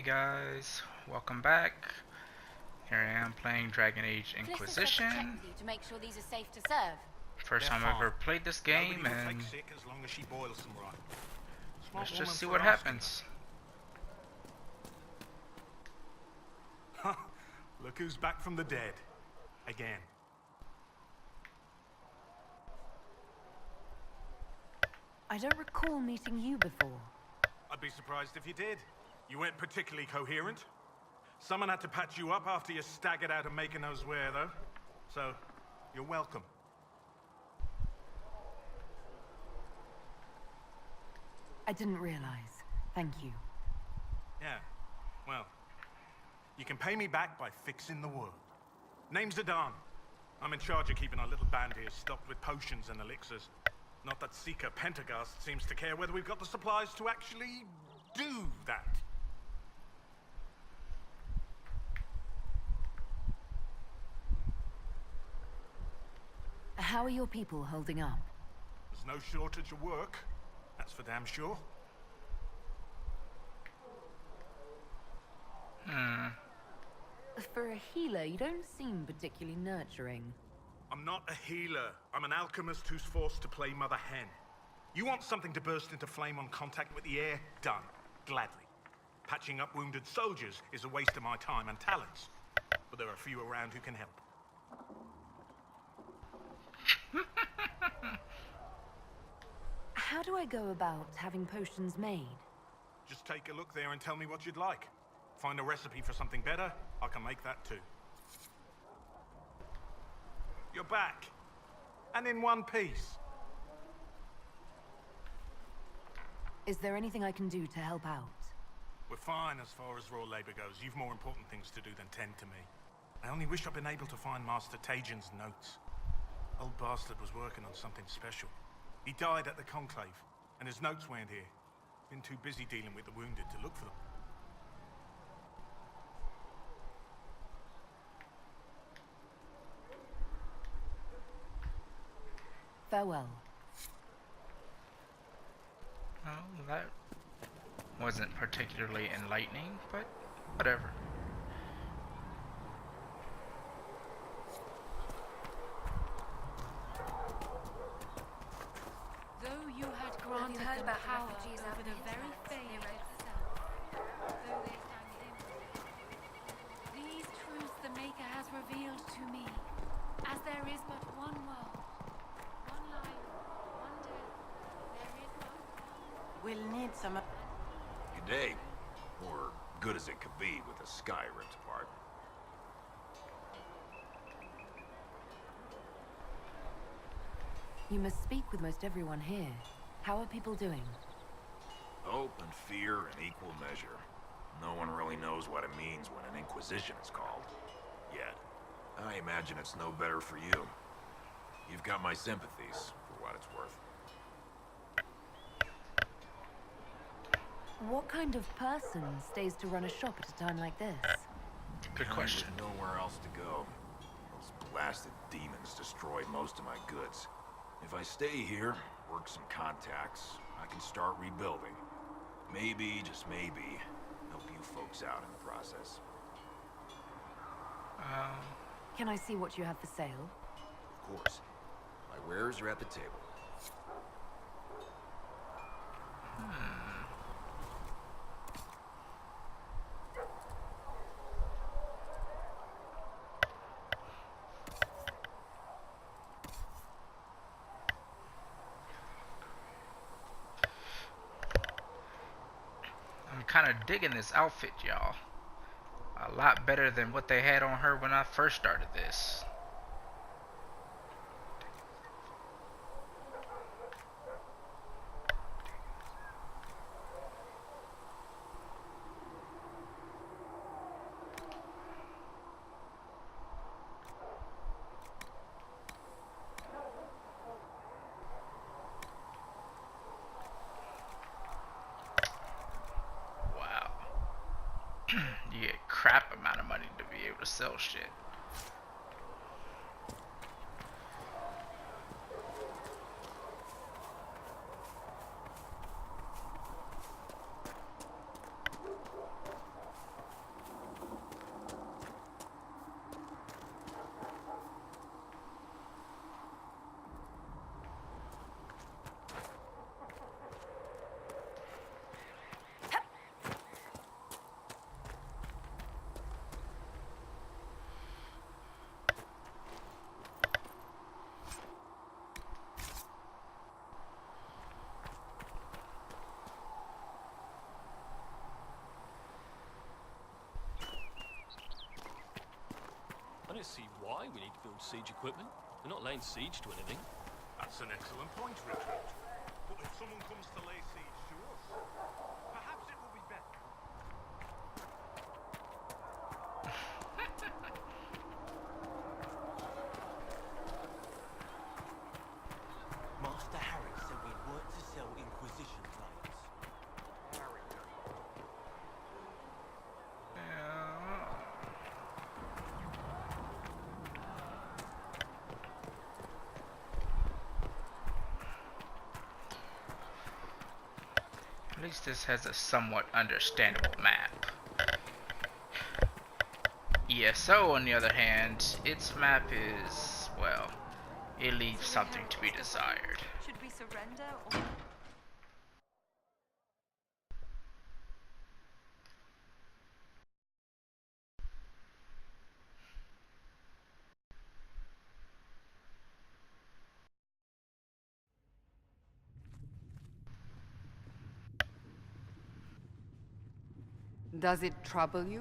Guys, welcome back. Here I am playing Dragon Age Inquisition. To make sure these are safe to serve. First time I've ever played this game, and let's just see what happens. Look who's back from the dead. Again. I don't recall meeting you before. I'd be surprised if you did. You weren't particularly coherent. Someone had to patch you up after you staggered out of making those wear, though. So, you're welcome. I didn't realize. Thank you. Yeah, well, you can pay me back by fixing the world. Name's Adan. I'm in charge of keeping our little band here stocked with potions and elixirs. Not that Seeker Pentagast seems to care whether we've got the supplies to actually do that. How are your people holding up? There's no shortage of work. That's for damn sure. For a healer, you don't seem particularly nurturing. I'm not a healer. I'm an alchemist who's forced to play Mother Hen. You want something to burst into flame on contact with the air? Done. Gladly. Patching up wounded soldiers is a waste of my time and talents. But there are a few around who can help. How do I go about having potions made? Just take a look there and tell me what you'd like. Find a recipe for something better, I can make that too. You're back. And in one piece. Is there anything I can do to help out? We're fine as far as raw labor goes. You've more important things to do than tend to me. I only wish I'd been able to find Master Tajin's notes. Old bastard was working on something special. He died at the Conclave, and his notes weren't here. Been too busy dealing with the wounded to look for them. Farewell. Well, that wasn't particularly enlightening, but whatever. Though you had granted them about power refugees over out the in the very internet? faith itself, though they stand empty, these truths the Maker has revealed to me, as there is but one world, one life, one death, there is but one. We'll need some. Good day. Or good as it could be with the sky ripped apart. You must speak with most everyone here. How are people doing? Hope and fear in equal measure. No one really knows what it means when an Inquisition is called. Yet. I imagine it's no better for you. You've got my sympathies, for what it's worth. What kind of person stays to run a shop at a time like this? Good question. With nowhere else to go. Those blasted demons destroy most of my goods. If I stay here, work some contacts, I can start rebuilding. Maybe, just maybe, help you folks out in the process. Can I see what you have for sale? Of course. My wares are at the table. I'm kind of digging this outfit, y'all. A lot better than what they had on her when I first started this. You get crap amount of money to be able to sell shit. why we need to build siege equipment. We're not laying siege to anything. That's an excellent point, Richard. But if someone comes to lay siege to us, perhaps it will be better. Master Harry said we weren't to sell Inquisition planes. At least this has a somewhat understandable map. ESO, on the other hand, its map is, well, it leaves something to be desired. Should we surrender or... Does it trouble you?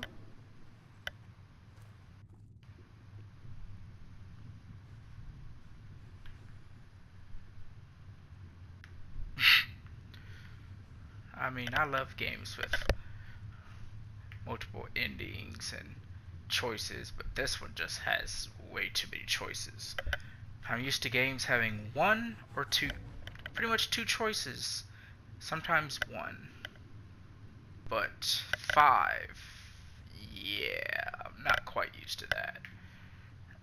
I mean, I love games with multiple endings and choices, but this one just has way too many choices. I'm used to games having one or two, pretty much two choices, sometimes one. But 5, yeah, I'm not quite used to that.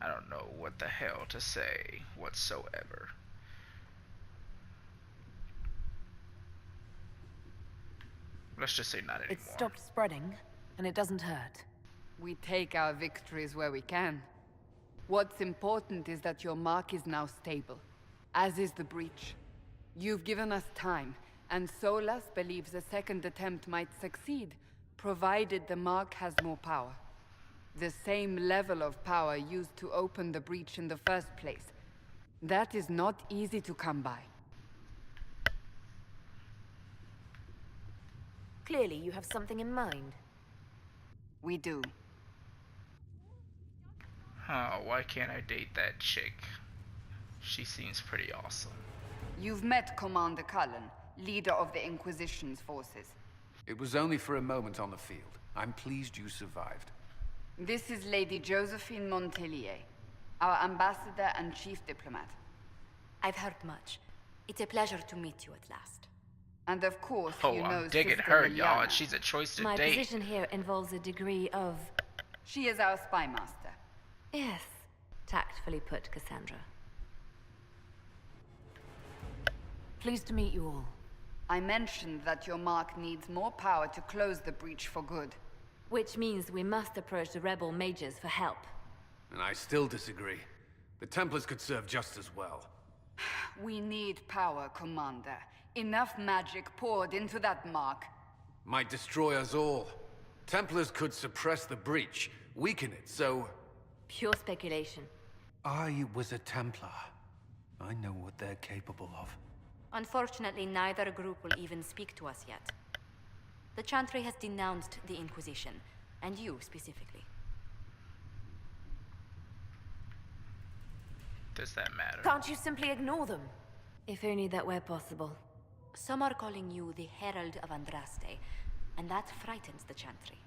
I don't know what the hell to say whatsoever. Let's just say not anymore. It's stopped spreading, and it doesn't hurt. We take our victories where we can. What's important is that your mark is now stable, as is the breach. You've given us time, and Solas believes a second attempt might succeed, provided the mark has more power. The same level of power used to open the breach in the first place. That is not easy to come by. Clearly, you have something in mind. We do. Huh, why can't I date that chick? She seems pretty awesome. You've met Commander Cullen, leader of the Inquisition's forces. It was only for a moment on the field. I'm pleased you survived. This is Lady Josephine Montelier, our ambassador and chief diplomat. I've heard much. It's a pleasure to meet you at last. And of course, Oh, you know I'm digging Sister her, y'all. Liliana. And she's a choice to My date. position here involves a degree of... She is our spy master. Yes, tactfully put, Cassandra. Pleased to meet you all. I mentioned that your mark needs more power to close the breach for good. Which means we must approach the rebel mages for help. And I still disagree. The Templars could serve just as well. We need power, Commander. Enough magic poured into that mark. Might destroy us all. Templars could suppress the breach, weaken it, so... Pure speculation. I was a Templar. I know what they're capable of. Unfortunately, neither group will even speak to us yet. The Chantry has denounced the Inquisition, and you specifically. Does that matter? Can't you simply ignore them? If only that were possible. Some are calling you the Herald of Andraste, and that frightens the Chantry.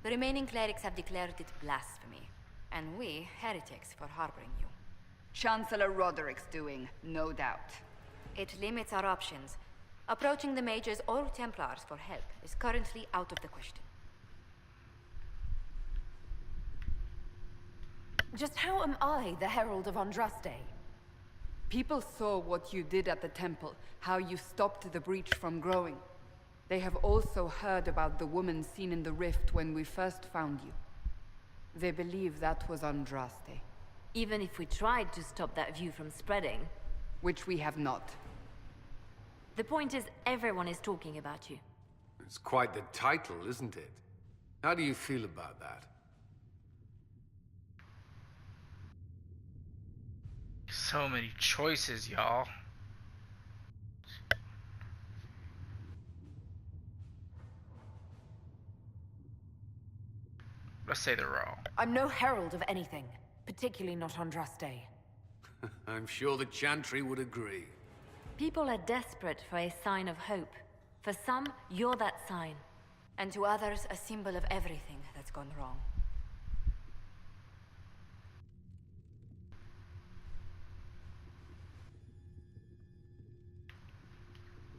The remaining clerics have declared it blasphemy, and we, heretics, for harboring you. Chancellor Roderick's doing, no doubt. It limits our options. Approaching the mages or Templars for help is currently out of the question. Just how am I the Herald of Andraste? People saw what you did at the temple, how you stopped the breach from growing. They have also heard about the woman seen in the rift when we first found you. They believe that was Andraste. Even if we tried to stop that view from spreading. Which we have not. The point is, everyone is talking about you. It's quite the title, isn't it? How do you feel about that? So many choices, y'all. Let's say they're wrong. I'm no herald of anything. Particularly not Andraste. I'm sure the Chantry would agree. People are desperate for a sign of hope. For some, you're that sign. And to others, a symbol of everything that's gone wrong.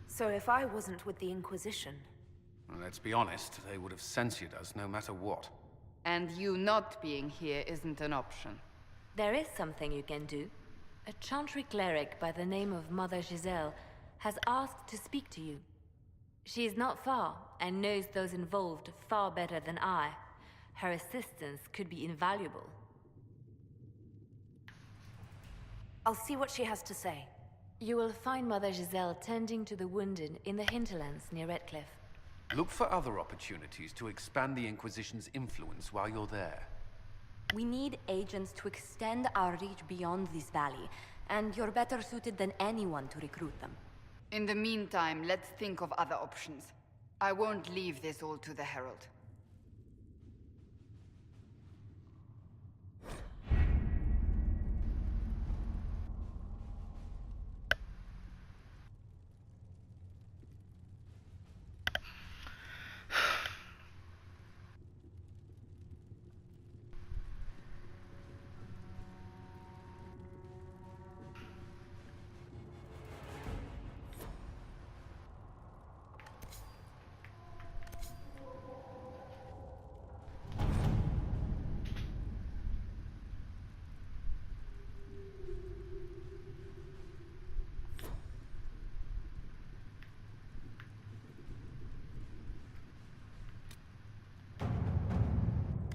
So if I wasn't with the Inquisition... Well, let's be honest, they would have censored us no matter what. And you not being here isn't an option. There is something you can do. A Chantry cleric by the name of Mother Giselle has asked to speak to you. She is not far, and knows those involved far better than I. Her assistance could be invaluable. I'll see what she has to say. You will find Mother Giselle tending to the wounded in the hinterlands near Redcliffe. Look for other opportunities to expand the Inquisition's influence while you're there. We need agents to extend our reach beyond this valley, and you're better suited than anyone to recruit them. In the meantime, let's think of other options. I won't leave this all to the Herald.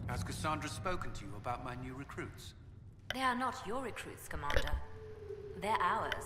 Has Cassandra spoken to you about my new recruits? They are not your recruits, Commander. They're ours.